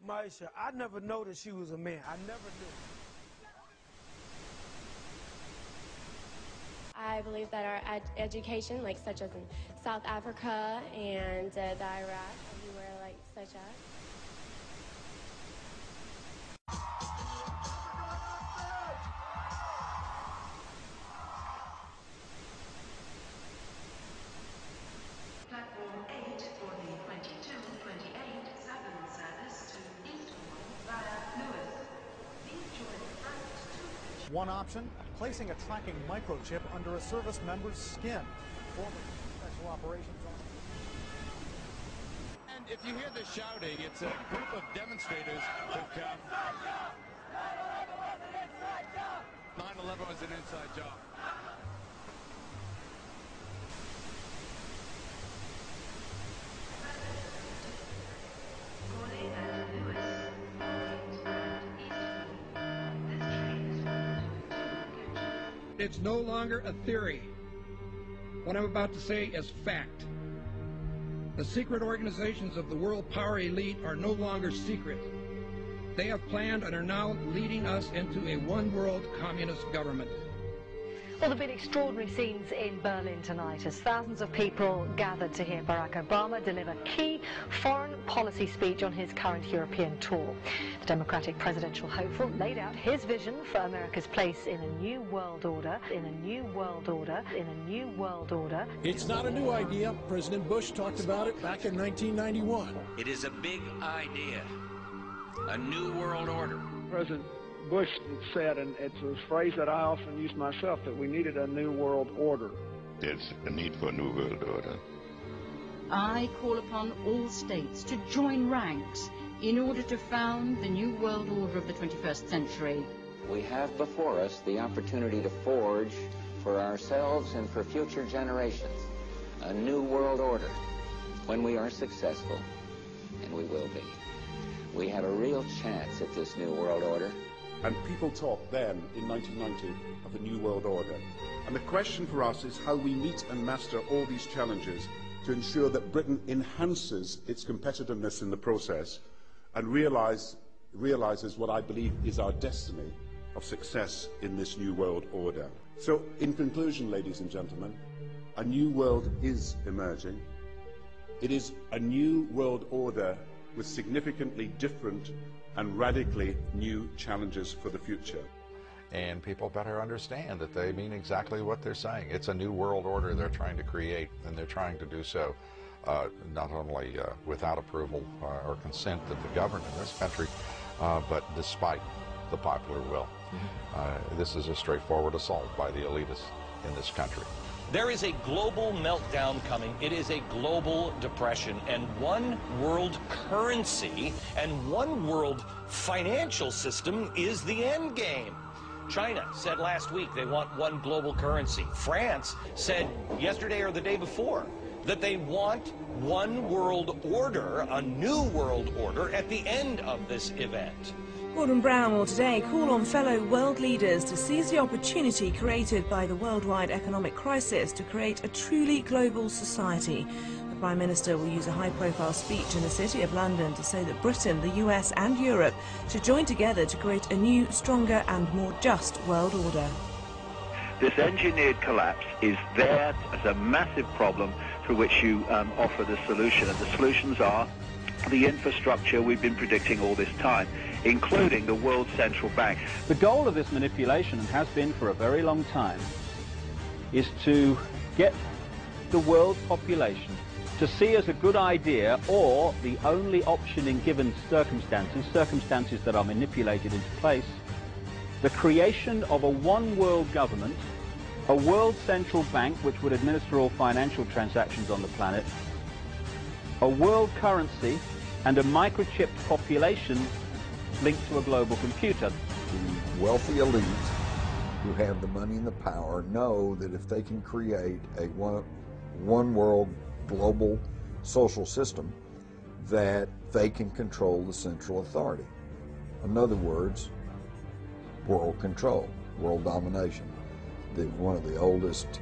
Maisha, I never noticed she was a man. I never knew. I believe that our education, like such as in South Africa and the Iraq, everywhere like such as. Platform 8 for the 2228 7 service to Eastbourne via Lewis. Please join the front 2. One option, placing a tracking microchip under a service member's skin. Former Special Operations Officer. And if you hear the shouting, it's a group of demonstrators who've come. 9/11 was an inside job. It's no longer a theory. What I'm about to say is fact. The secret organizations of the world power elite are no longer secret. They have planned and are now leading us into a one-world communist government. Well, there have been extraordinary scenes in Berlin tonight as thousands of people gathered to hear Barack Obama deliver key foreign policy speech on his current European tour. The Democratic presidential hopeful laid out his vision for America's place in a new world order, in a new world order, in a new world order. It's not a new idea. President Bush talked about it back in 1991. It is a big idea, a new world order. President Bush said, and it's a phrase that I often use myself, that we needed a new world order. There's a need for a new world order. I call upon all states to join ranks in order to found the new world order of the 21st century. We have before us the opportunity to forge for ourselves and for future generations a new world order. When we are successful, and we will be, we have a real chance at this new world order. And people talked then, in 1990, of a new world order. And the question for us is how we meet and master all these challenges to ensure that Britain enhances its competitiveness in the process and realizes what I believe is our destiny of success in this new world order. So, in conclusion, ladies and gentlemen, a new world is emerging. It is a new world order with significantly different and radically new challenges for the future. And people better understand that they mean exactly what they're saying. It's a new world order they're trying to create, and they're trying to do so not only without approval or consent of the government in this country, but despite the popular will. This is a straightforward assault by the elitists in this country. There is a global meltdown coming. It is a global depression, and one world currency and one world financial system is the end game. China said last week they want one global currency. France said yesterday or the day before that they want one world order, a new world order, at the end of this event. Gordon Brown will today call on fellow world leaders to seize the opportunity created by the worldwide economic crisis to create a truly global society. The Prime Minister will use a high-profile speech in the City of London to say that Britain, the US and Europe should join together to create a new, stronger and more just world order. This engineered collapse is there as a massive problem for which you offer the solution, and the solutions are the infrastructure we've been predicting all this time, including the World Central Bank. The goal of this manipulation, and has been for a very long time, is to get the world population to see as a good idea, or the only option in given circumstances that are manipulated into place, the creation of a one-world government, a world central bank which would administer all financial transactions on the planet, a world currency, and a microchipped population linked to a global computer. The wealthy elite who have the money and the power know that if they can create a one world global social system, that they can control the central authority. In other words, world control, world domination, one of the oldest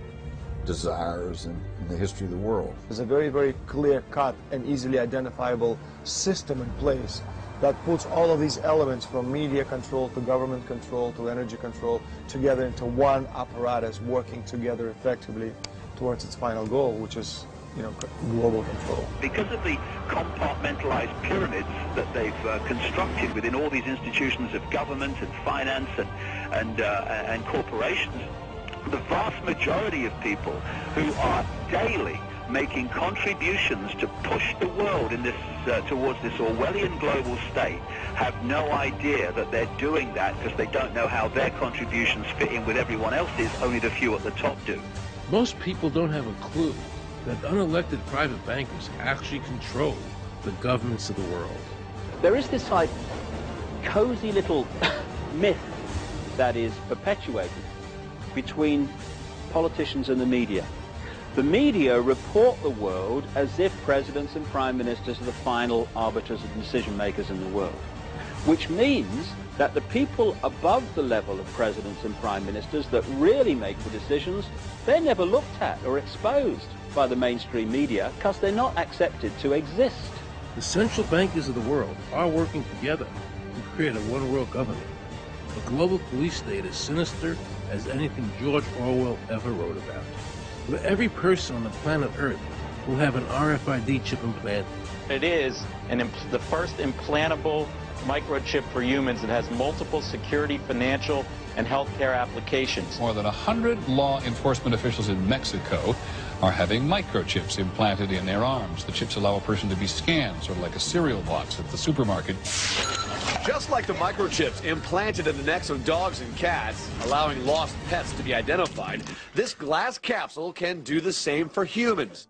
desires in the history of the world. There's a very, very clear-cut and easily identifiable system in place that puts all of these elements from media control to government control to energy control together into one apparatus working together effectively towards its final goal, which is, you know, global control. Because of the compartmentalized pyramids that they've constructed within all these institutions of government and finance and corporations, the vast majority of people who are daily making contributions to push the world in this towards this Orwellian global state have no idea that they're doing that, because they don't know how their contributions fit in with everyone else's. Only the few at the top do. Most people don't have a clue that unelected private bankers actually control the governments of the world. There is this like cozy little myth that is perpetuated between politicians and the media. The media report the world as if presidents and prime ministers are the final arbiters and decision makers in the world, which means that the people above the level of presidents and prime ministers that really make the decisions, they're never looked at or exposed by the mainstream media because they're not accepted to exist. The central bankers of the world are working together to create a one-world government. A global police state as sinister as anything George Orwell ever wrote about, where every person on the planet Earth will have an RFID chip implanted. It is the first implantable microchip for humans that has multiple security, financial, and healthcare applications. More than 100 law enforcement officials in Mexico are having microchips implanted in their arms. The chips allow a person to be scanned, sort of like a cereal box at the supermarket. Just like the microchips implanted in the necks of dogs and cats, allowing lost pets to be identified, this glass capsule can do the same for humans.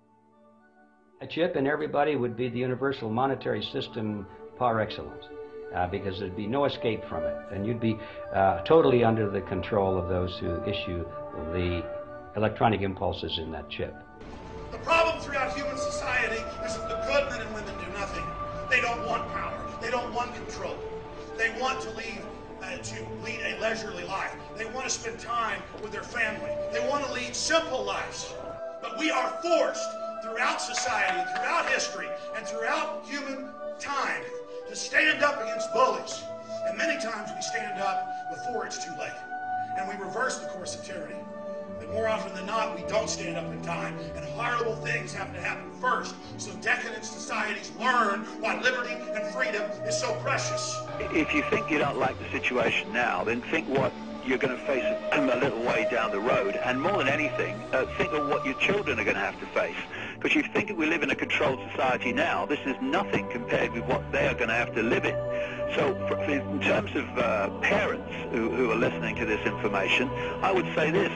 A chip in everybody would be the universal monetary system par excellence, because there'd be no escape from it, and you'd be totally under the control of those who issue the electronic impulses in that chip. The problem throughout human society is that the good men and women do nothing. They don't want power. They don't want control. They want to lead a leisurely life. They want to spend time with their family. They want to lead simple lives. But we are forced throughout society, throughout history, and throughout human time to stand up against bullies. And many times we stand up before it's too late. And we reverse the course of tyranny. But more often than not, we don't stand up in time, and horrible things have to happen first, so decadent societies learn why liberty and freedom is so precious. If you think you don't like the situation now, then think what you're going to face a little way down the road, and more than anything, think of what your children are going to have to face. Because you think we live in a controlled society now, this is nothing compared with what they are going to have to live in. So in terms of parents who are listening to this information, I would say this: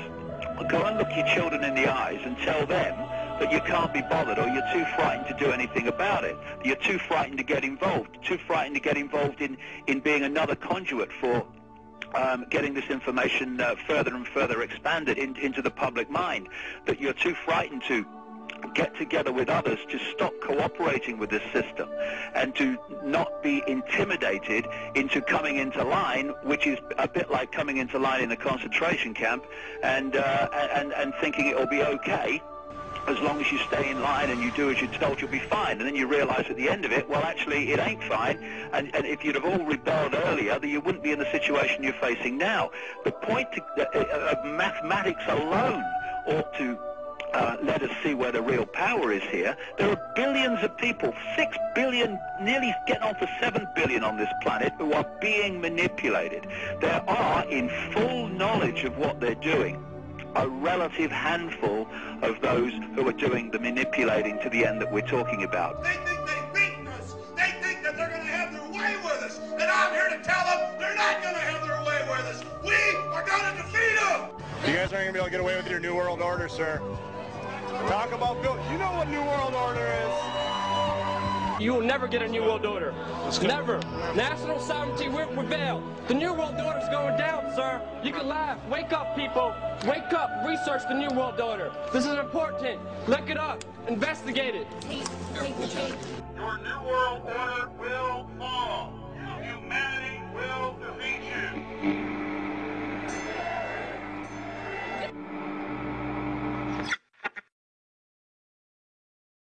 go and look your children in the eyes and tell them that you can't be bothered, or you're too frightened to do anything about it. You're too frightened to get involved, in being another conduit for getting this information further and further expanded into the public mind, that you're too frightened to get together with others to stop cooperating with this system and to not be intimidated into coming into line, which is a bit like coming into line in a concentration camp and thinking it'll be okay as long as you stay in line and you do as you're told, you'll be fine. And then you realize at the end of it, well, actually, it ain't fine. And if you'd have all rebelled earlier, then you wouldn't be in the situation you're facing now. The point of mathematics alone ought to let us see where the real power is here. There are billions of people, 6 billion, nearly getting on to 7 billion on this planet, who are being manipulated. There are, in full knowledge of what they're doing, a relative handful of those who are doing the manipulating to the end that we're talking about. They think they've beaten us. They think that they're going to have their way with us. And I'm here to tell them they're not going to have their way with us. We are going to defeat them. You guys aren't going to be able to get away with your New World Order, sir. Talk about Bill. You know what New World Order is. You will never get a New World Order. Never. National sovereignty will prevail. The New World Order is going down, sir. You can laugh. Wake up, people. Wake up. Research the New World Order. This is important. Look it up. Investigate it. Your New World Order will fall.